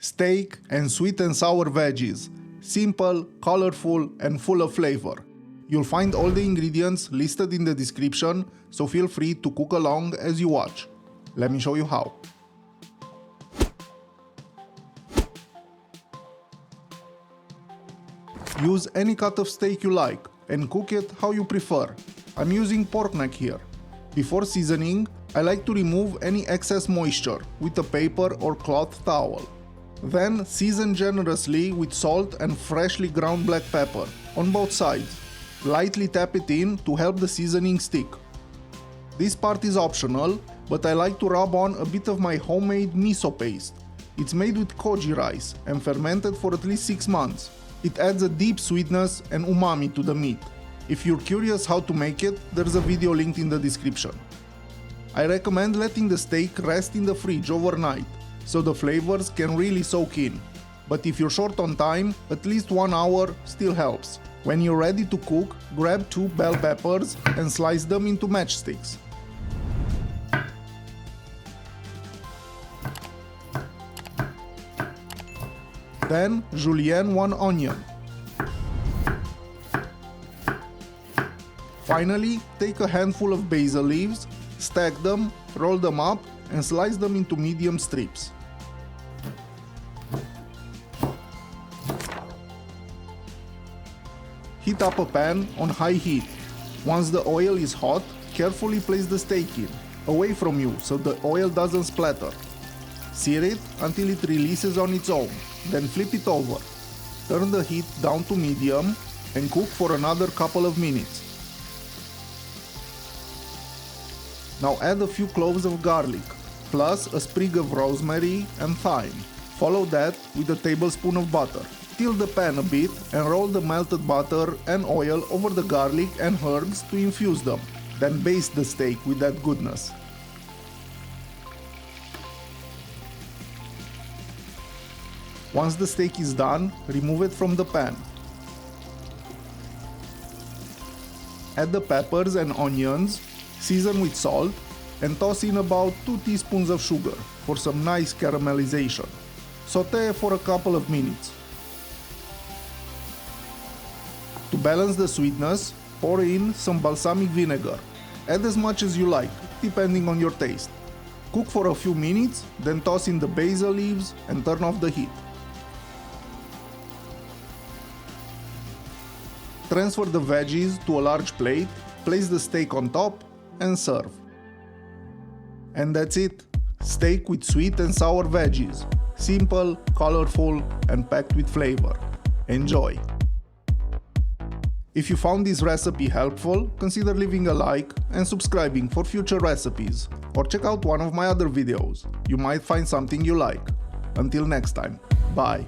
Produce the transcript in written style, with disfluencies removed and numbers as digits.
steak and sweet and sour veggies. Simple, colorful, and full of flavor. You'll find all the ingredients listed in the description, so feel free to cook along as you watch. Let me show you how. Use any cut of steak you like and cook it how you prefer. I'm using pork neck here. Before seasoning, I like to remove any excess moisture with a paper or cloth towel. Then season generously with salt and freshly ground black pepper on both sides. Lightly tap it in to help the seasoning stick. This part is optional, but I like to rub on a bit of my homemade miso paste. It's made with koji rice and fermented for at least 6 months. It adds a deep sweetness and umami to the meat. If you're curious how to make it, there's a video linked in the description. I recommend letting the steak rest in the fridge overnight, so the flavors can really soak in. But if you're short on time, at least 1 hour still helps. When you're ready to cook, grab 2 bell peppers and slice them into matchsticks. Then julienne 1 onion. Finally, take a handful of basil leaves, stack them, roll them up, and slice them into medium strips. Heat up a pan on high heat. Once the oil is hot, carefully place the steak in, away from you so the oil doesn't splatter. Sear it until it releases on its own, then flip it over. Turn the heat down to medium and cook for another couple of minutes. Now add a few cloves of garlic, plus a sprig of rosemary and thyme. Follow that with a tablespoon of butter. Tilt the pan a bit and roll the melted butter and oil over the garlic and herbs to infuse them. Then baste the steak with that goodness. Once the steak is done, remove it from the pan. Add the peppers and onions, season with salt, and toss in about 2 teaspoons of sugar for some nice caramelization. Sauté for a couple of minutes. To balance the sweetness, pour in some balsamic vinegar. Add as much as you like, depending on your taste. Cook for a few minutes, then toss in the basil leaves and turn off the heat. Transfer the veggies to a large plate, place the steak on top, and serve. And that's it. Steak with sweet and sour veggies. Simple, colorful, and packed with flavor. Enjoy! If you found this recipe helpful, consider leaving a like and subscribing for future recipes, or check out one of my other videos. You might find something you like. Until next time, bye!